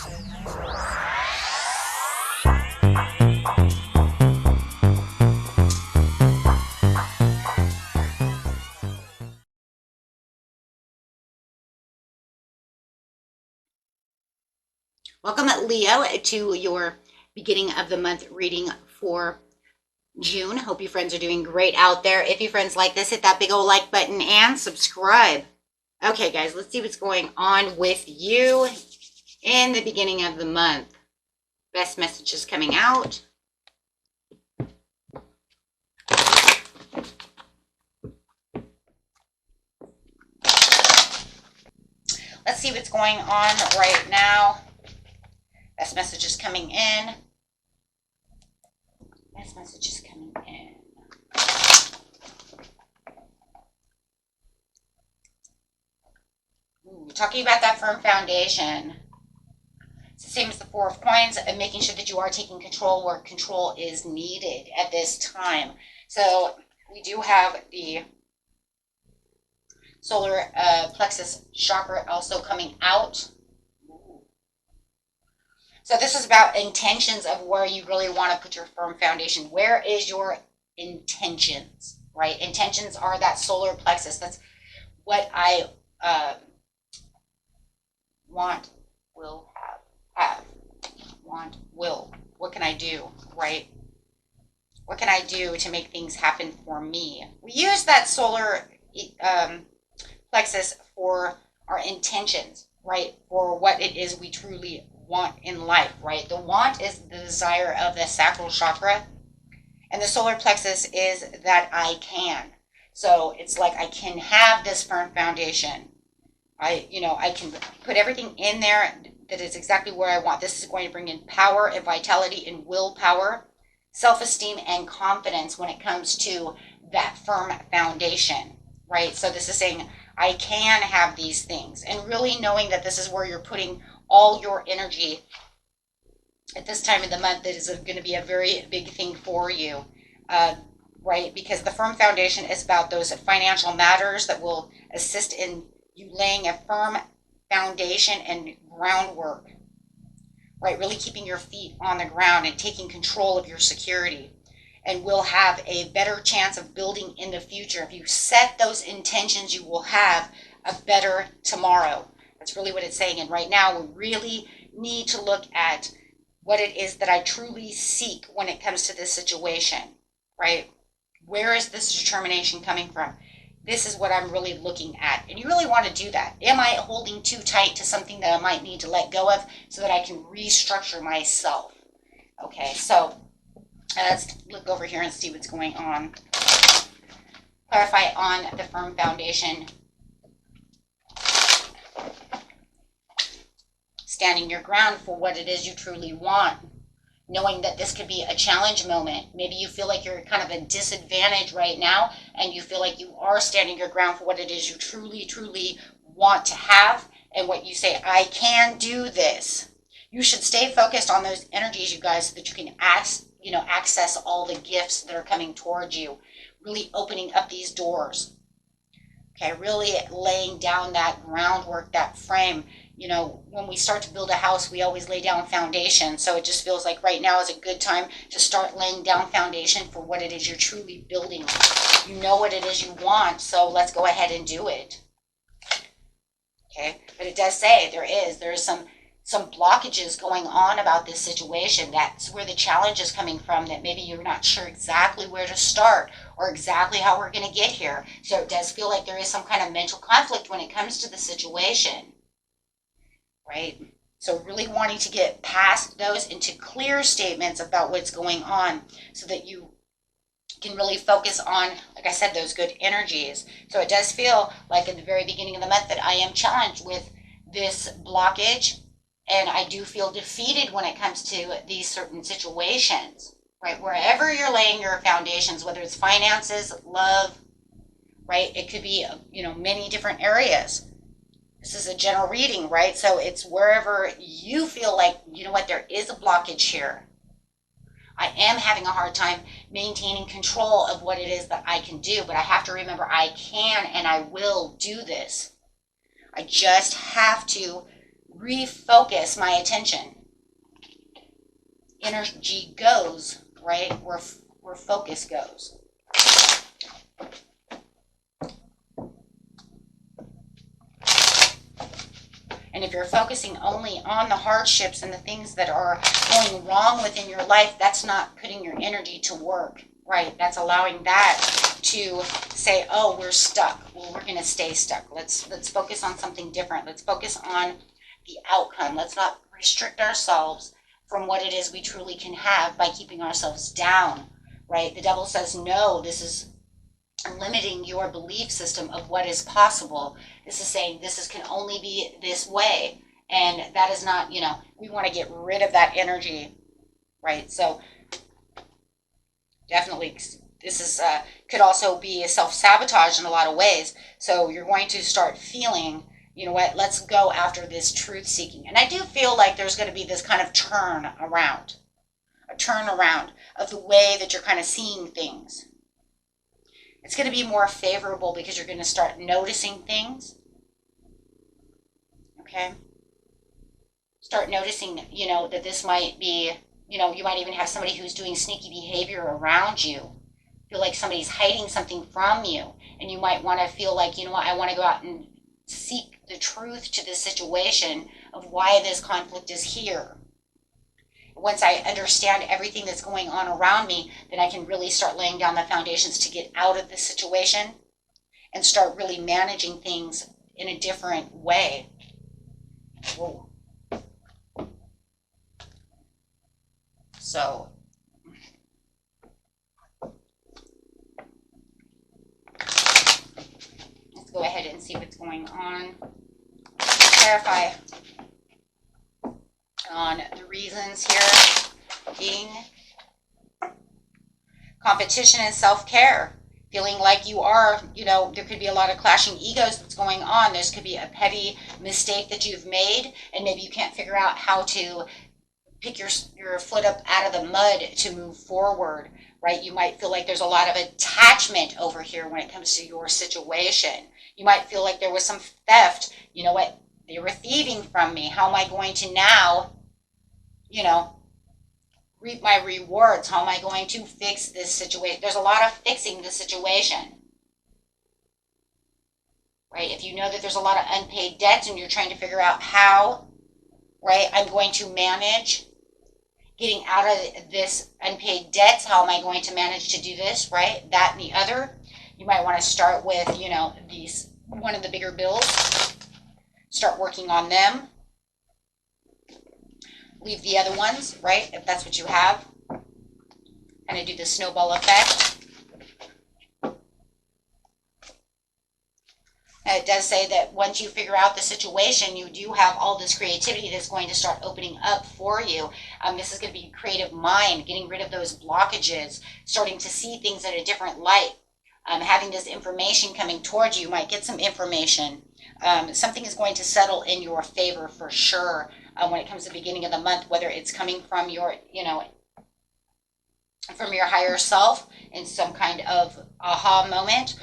Welcome, Leo, to your beginning of the month reading for June. Hope you friends are doing great out there. If you friends like this, hit that big old like button and subscribe. Okay, guys, let's see what's going on with you in the beginning of the month. Best messages coming out. Let's see what's going on right now. Best messages coming in. Best messages coming in. Ooh, talking about that firm foundation. It's the same as the Four of Coins, and making sure that you are taking control where control is needed at this time. So we do have the solar plexus chakra also coming out. So this is about intentions of where you really want to put your firm foundation. Where is your intentions, right? Intentions are that solar plexus. That's what I want, will, have. Want, will. What can I do, right? What can I do to make things happen for me? We use that solar plexus for our intentions, right? For what it is we truly want in life, right? The want is the desire of the sacral chakra, and the solar plexus is that I can. So it's like I can have this firm foundation. I can put everything in there that is exactly where I want. This is going to bring in power and vitality and willpower, self-esteem and confidence when it comes to that firm foundation, right? So this is saying I can have these things, and really knowing that this is where you're putting all your energy at this time of the month. That is going to be a very big thing for you, right? Because the firm foundation is about those financial matters that will assist in you laying a firm foundation and groundwork, right? Really keeping your feet on the ground and taking control of your security, and will have a better chance of building in the future. If you set those intentions, you will have a better tomorrow. That's really what it's saying. And right now, we really need to look at what it is that I truly seek when it comes to this situation, right? Where is this determination coming from? This is what I'm really looking at. And you really want to do that. Am I holding too tight to something that I might need to let go of so that I can restructure myself? Okay, so let's look over here and see what's going on. Clarify on the firm foundation. Standing your ground for what it is you truly want. Knowing that this could be a challenge moment. Maybe you feel like you're kind of a disadvantage right now, and you feel like you are standing your ground for what it is you truly, truly want to have, and what you say, I can do this. You should stay focused on those energies, you guys, so that you can access all the gifts that are coming towards you. Really opening up these doors. Okay, really laying down that groundwork, that frame. When we start to build a house, we always lay down foundation. So it just feels like right now is a good time to start laying down foundation for what it is you're truly building. You know what it is you want, so let's go ahead and do it. Okay, but it does say there is some blockages going on about this situation. That's where the challenge is coming from, that maybe you're not sure exactly where to start or exactly how we're going to get here. So it does feel like there is some kind of mental conflict when it comes to the situation. Right? So really wanting to get past those into clear statements about what's going on so that you can really focus on, like I said, those good energies. So it does feel like in the very beginning of the month that I am challenged with this blockage, and I do feel defeated when it comes to these certain situations, right? Wherever you're laying your foundations, whether it's finances, love, right? It could be, many different areas. This is a general reading, right? So it's wherever you feel like, there is a blockage here. I am having a hard time maintaining control of what it is that I can do, but I have to remember I can and I will do this. I just have to refocus my attention. Energy goes, right, where focus goes. And if you're focusing only on the hardships and the things that are going wrong within your life, that's not putting your energy to work, right? That's allowing that to say, oh, we're stuck. Well, we're going to stay stuck. Let's focus on something different. Let's focus on the outcome. Let's not restrict ourselves from what it is we truly can have by keeping ourselves down, right? The devil says, no, this is limiting your belief system of what is possible. This is saying can only be this way. And that is not, we want to get rid of that energy, right? So definitely this is could also be a self-sabotage in a lot of ways. So you're going to start feeling, you know what, let's go after this truth seeking. And I do feel like there's going to be this kind of turn around of the way that you're kind of seeing things. It's going to be more favorable because you're going to start noticing things. Okay? Start noticing, that this might be, you might even have somebody who's doing sneaky behavior around you. Feel like somebody's hiding something from you. And you might want to feel like, I want to go out and seek the truth to this situation of why this conflict is here. Once I understand everything that's going on around me, then I can really start laying down the foundations to get out of this situation and start really managing things in a different way. Whoa. So, let's go ahead and see what's going on. Clarify on the reasons here being competition and self-care. Feeling like you are, there could be a lot of clashing egos that's going on. There could be a petty mistake that you've made, and maybe you can't figure out how to pick your foot up out of the mud to move forward, right? You might feel like there's a lot of attachment over here when it comes to your situation. You might feel like there was some theft. You know what? They were thieving from me. How am I going to now, reap my rewards? How am I going to fix this situation? There's a lot of fixing the situation, right? If you know that there's a lot of unpaid debts and you're trying to figure out how, right, I'm going to manage getting out of this unpaid debts. How am I going to manage to do this, right? That and the other. You might want to start with, one of the bigger bills. Start working on them. Leave the other ones, right, if that's what you have. Kind of do the snowball effect. And it does say that once you figure out the situation, you do have all this creativity that's going to start opening up for you. This is going to be creative mind, getting rid of those blockages, starting to see things in a different light. Having this information coming towards you, you might get some information. Something is going to settle in your favor for sure when it comes to the beginning of the month, whether it's coming from your, from your higher self in some kind of aha moment,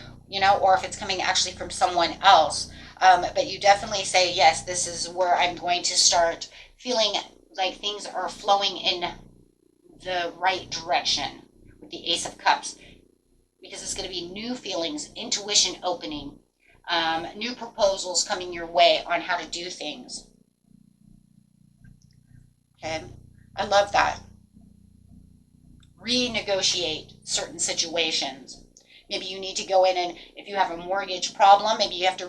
or if it's coming actually from someone else. But you definitely say, yes, this is where I'm going to start feeling like things are flowing in the right direction with the Ace of Cups. Because it's going to be new feelings, intuition opening, new proposals coming your way on how to do things. Okay, I love that. Renegotiate certain situations. Maybe you need to go in and if you have a mortgage problem, maybe you have to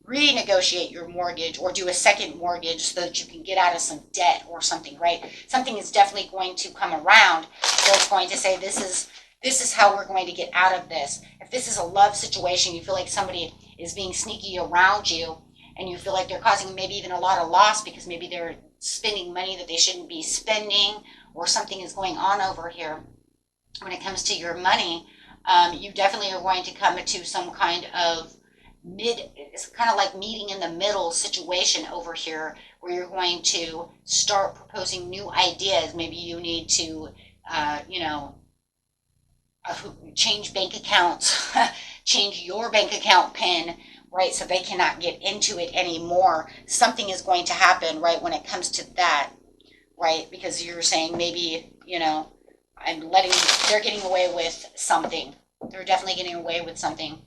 renegotiate your mortgage or do a second mortgage so that you can get out of some debt or something, right? Something is definitely going to come around that's going to say this is how we're going to get out of this. If this is a love situation, you feel like somebody is being sneaky around you and you feel like they're causing maybe even a lot of loss because maybe they're spending money that they shouldn't be spending or something is going on over here. When it comes to your money, you definitely are going to come to some kind of it's kind of like meeting in the middle situation over here where you're going to start proposing new ideas. Maybe you need to, change bank accounts, change your bank account PIN, right? So they cannot get into it anymore. Something is going to happen, right, when it comes to that, right? Because you're saying maybe, they're getting away with something. They're definitely getting away with something.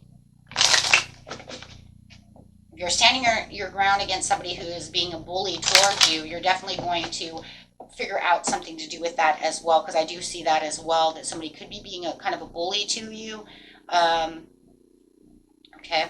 If you're standing your ground against somebody who is being a bully towards you, you're definitely going to figure out something to do with that as well, because I do see that as well, that somebody could be being a kind of a bully to you. Okay.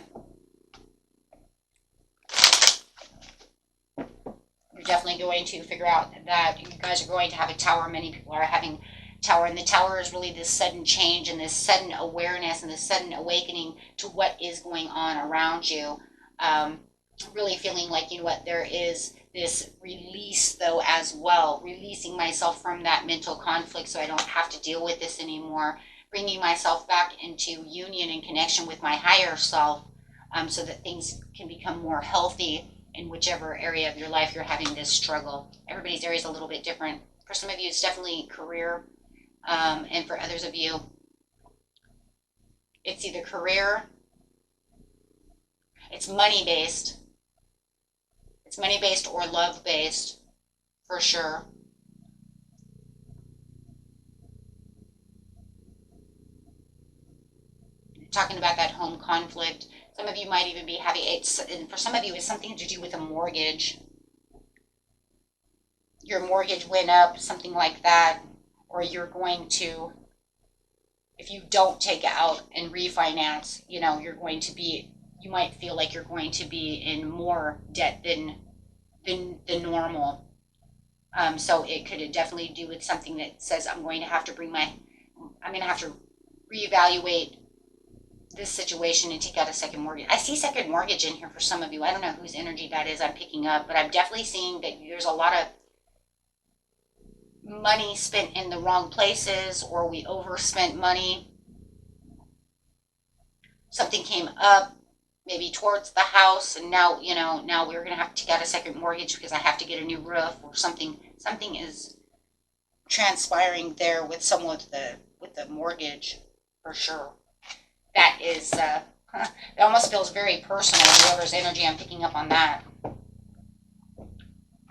You're definitely going to figure out that you guys are going to have a tower. Many people are having tower, and the tower is really this sudden change and this sudden awareness and this sudden awakening to what is going on around you. Really feeling like, there is this release though as well, releasing myself from that mental conflict so I don't have to deal with this anymore, bringing myself back into union and connection with my higher self, so that things can become more healthy in whichever area of your life you're having this struggle. Everybody's area is a little bit different. For some of you, it's definitely career, and for others of you, it's either career, it's money-based, or love-based, for sure. Talking about that home conflict. Some of you might even be having and for some of you, it's something to do with a mortgage. Your mortgage went up, something like that, or you're going to, if you don't take it out and refinance, you might feel like you're going to be in more debt than normal. So it could definitely do with something that says I'm going to have to reevaluate this situation and take out a second mortgage. I see second mortgage in here for some of you. I don't know whose energy that is I'm picking up, but I'm definitely seeing that there's a lot of money spent in the wrong places, or we overspent money. Something came up, maybe towards the house, and now we're going to have to take out a second mortgage because I have to get a new roof, or something is transpiring there with someone with the mortgage, for sure. That is, it almost feels very personal, whoever's energy I'm picking up on that.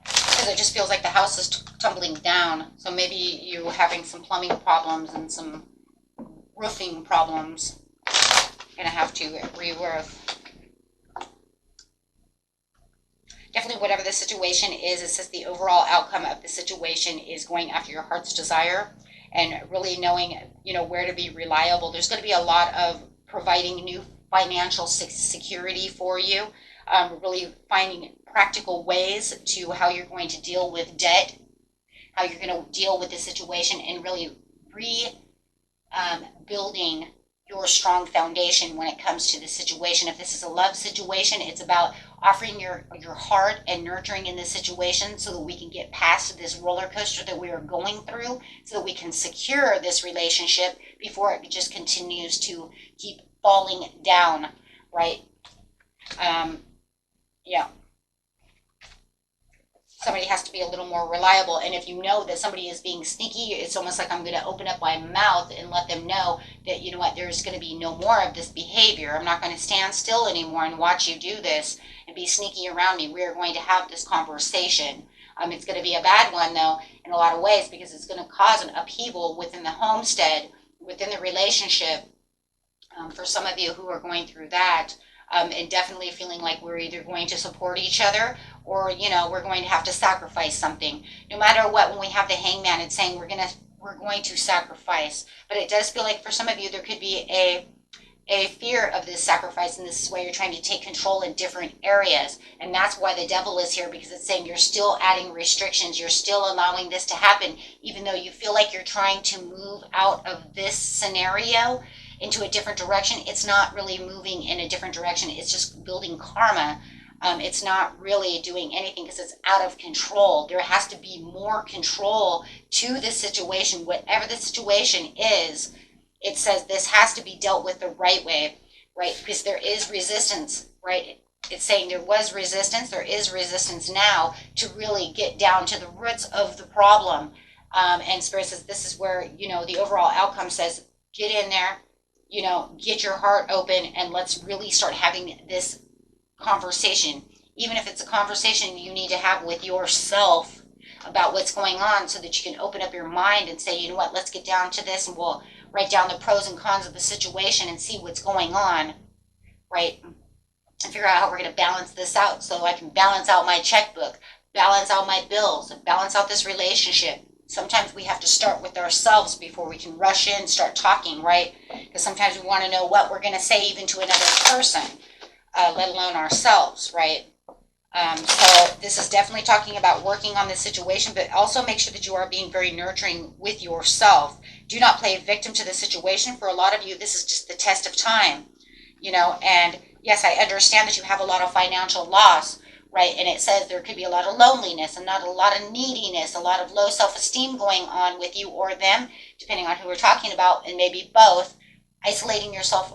Because it just feels like the house is tumbling down. So maybe you're having some plumbing problems and some roofing problems. You're going to have to re-roof. Definitely whatever the situation is, it says the overall outcome of the situation is going after your heart's desire and really knowing, where to be reliable. There's going to be a lot of providing new financial security for you, really finding practical ways to how you're going to deal with debt, how you're going to deal with the situation, and really building your strong foundation when it comes to the situation. If this is a love situation, it's about offering your heart and nurturing in this situation so that we can get past this roller coaster that we are going through, so that we can secure this relationship before it just continues to keep falling down, right? Yeah. Somebody has to be a little more reliable. And if you know that somebody is being sneaky, it's almost like I'm going to open up my mouth and let them know that, there's going to be no more of this behavior. I'm not going to stand still anymore and watch you do this and be sneaky around me. We're going to have this conversation. It's going to be a bad one, though, in a lot of ways, because it's going to cause an upheaval within the homestead, within the relationship. For some of you who are going through that, and definitely feeling like we're either going to support each other or, we're going to have to sacrifice something. No matter what, when we have the hangman, it's saying we're going to sacrifice. But it does feel like for some of you, there could be a fear of this sacrifice, and this is why you're trying to take control in different areas. And that's why the devil is here, because it's saying you're still adding restrictions. You're still allowing this to happen, even though you feel like you're trying to move out of this scenario into a different direction. It's not really moving in a different direction. It's just building karma. It's not really doing anything because it's out of control. There has to be more control to this situation. Whatever the situation is, it says this has to be dealt with the right way, right? Because there is resistance, right? It's saying there was resistance. There is resistance now to really get down to the roots of the problem. And Spirit says this is where, the overall outcome says get in there, get your heart open, and let's really start having this conversation, even if it's a conversation you need to have with yourself about what's going on, so that you can open up your mind and say, you know what, let's get down to this, and we'll write down the pros and cons of the situation and see what's going on, right? And figure out how we're going to balance this out, so I can balance out my checkbook, balance out my bills, and balance out this relationship. Sometimes we have to start with ourselves before we can rush in and start talking, right? Because sometimes we want to know what we're going to say even to another person, let alone ourselves, right? So this is definitely talking about working on this situation, but also make sure that you are being very nurturing with yourself. Do not play a victim to the situation. For a lot of you, this is just the test of time, you know, and yes, I understand that you have a lot of financial loss, right? And it says there could be a lot of loneliness and not a lot of neediness, a lot of low self-esteem going on with you or them, depending on who we're talking about, and maybe both, isolating yourself,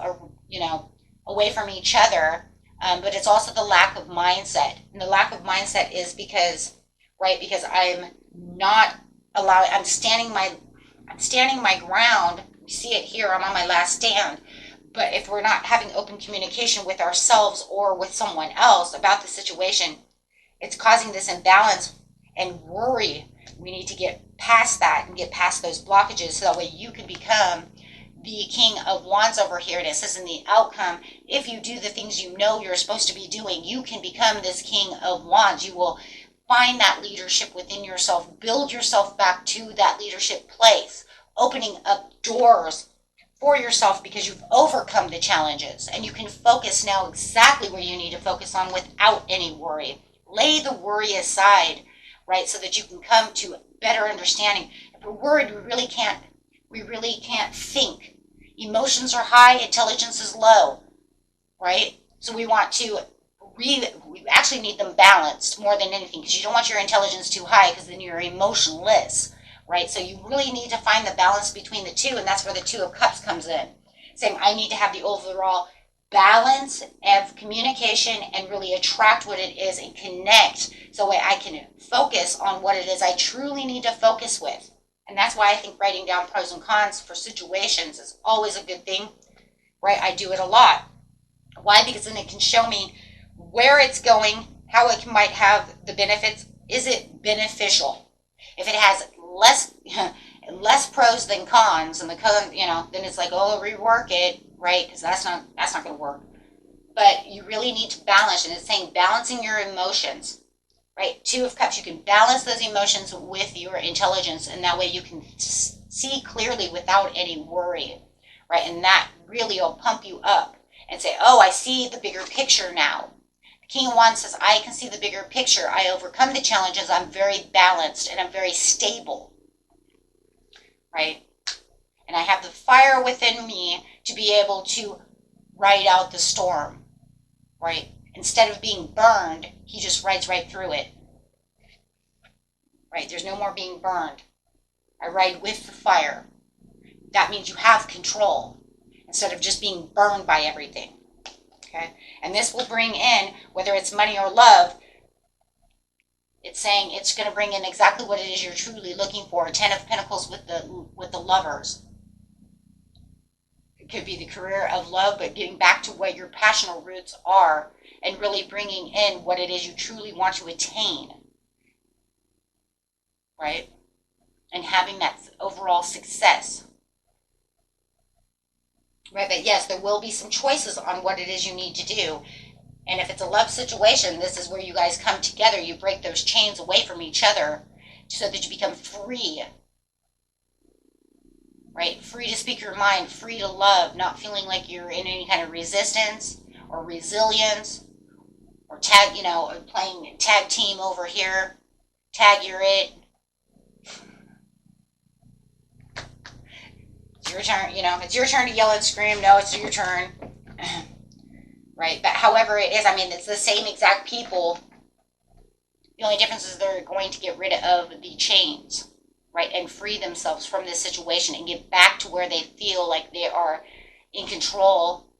you know, away from each other. But it's also the lack of mindset. And the lack of mindset is because, right, because I'm not allowing, I'm standing my ground. You see it here, I'm on my last stand. But if we're not having open communication with ourselves or with someone else about the situation, it's causing this imbalance and worry. We need to get past that and get past those blockages, so that way you can become the King of Wands over here. And it says in the outcome, if you do the things you know you're supposed to be doing, you can become this King of Wands. You will find that leadership within yourself, build yourself back to that leadership place, opening up doors for yourself because you've overcome the challenges, and you can focus now exactly where you need to focus on without any worry. Lay the worry aside, right, so that you can come to better understanding. If we're worried, we really can't think. Emotions are high, intelligence is low, right? So we want to we actually need them balanced more than anything, because you don't want your intelligence too high, because then you're emotionless, right? So you really need to find the balance between the two, and that's where the Two of Cups comes in, saying I need to have the overall balance of communication and really attract what it is and connect, so that I can focus on what it is I truly need to focus with. And that's why I think writing down pros and cons for situations is always a good thing, right? I do it a lot. Why? Because then it can show me where it's going, how it might have the benefits. Is it beneficial? If it has less pros than cons, and the con, you know, then it's like, oh, rework it, right? Because that's not going to work. But you really need to balance, and it's saying balancing your emotions. Right, Two of Cups, you can balance those emotions with your intelligence, and that way you can see clearly without any worry, right? And that really will pump you up and say, oh, I see the bigger picture now. The King of Wands says, I can see the bigger picture. I overcome the challenges. I'm very balanced and I'm very stable, right? And I have the fire within me to be able to ride out the storm, right? Instead of being burned, he just rides right through it. Right? There's no more being burned. I ride with the fire. That means you have control instead of just being burned by everything. Okay? And this will bring in, whether it's money or love, it's saying it's going to bring in exactly what it is you're truly looking for. Ten of Pentacles with the lovers. It could be the career of love, but getting back to what your passionate roots are, and really bringing in what it is you truly want to attain, right? And having that overall success, right? But yes, there will be some choices on what it is you need to do. And if it's a love situation, this is where you guys come together. You break those chains away from each other so that you become free, right? Free to speak your mind, free to love, not feeling like you're in any kind of resistance or resilience, or tag, you know, or playing tag team over here. Tag, you're it. It's your turn, you know, it's your turn to yell and scream. No, it's your turn. Right? But however it is, I mean, it's the same exact people. The only difference is they're going to get rid of the chains, right? And free themselves from this situation and get back to where they feel like they are in control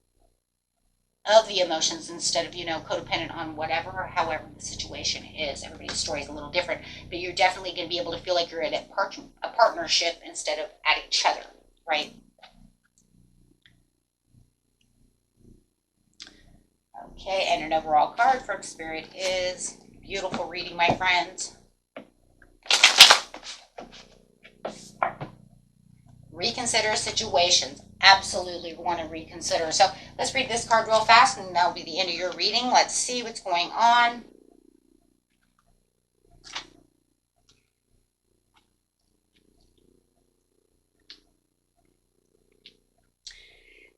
of the emotions, instead of, you know, codependent on whatever or however the situation is. Everybody's story is a little different, but you're definitely going to be able to feel like you're in a partnership instead of at each other, right? Okay, and an overall card from Spirit is beautiful reading, my friends. Reconsider situations. Absolutely want to reconsider. So let's read this card real fast, and that'll be the end of your reading. Let's see what's going on.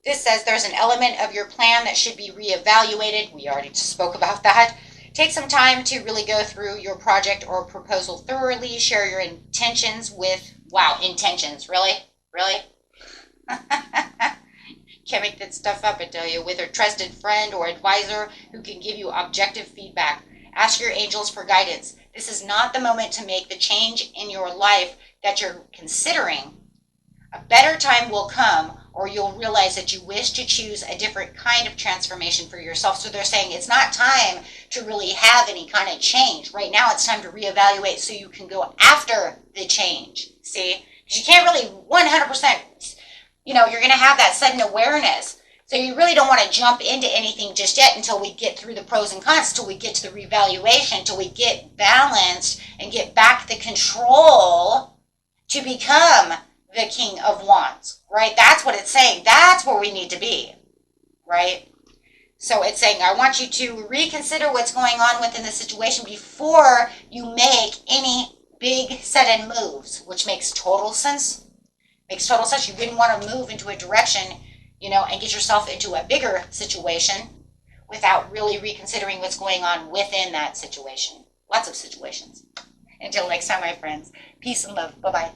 This says there's an element of your plan that should be reevaluated. We already spoke about that. Take some time to really go through your project or proposal thoroughly. Share your intentions with, wow, intentions, really? Really? Can't make that stuff up, I tell you. With a trusted friend or advisor who can give you objective feedback. Ask your angels for guidance. This is not the moment to make the change in your life that you're considering. A better time will come, or you'll realize that you wish to choose a different kind of transformation for yourself. So they're saying it's not time to really have any kind of change. Right now it's time to reevaluate so you can go after the change. See? Because you can't really 100%, you're going to have that sudden awareness. So you really don't want to jump into anything just yet until we get through the pros and cons, until we get to the reevaluation, until we get balanced and get back the control to become the King of Wands, right? That's what it's saying. That's where we need to be, right? So it's saying, I want you to reconsider what's going on within the situation before you make any big sudden moves, which makes total sense. Makes total sense. You wouldn't want to move into a direction, and get yourself into a bigger situation without really reconsidering what's going on within that situation. Lots of situations. Until next time, my friends. Peace and love. Bye-bye.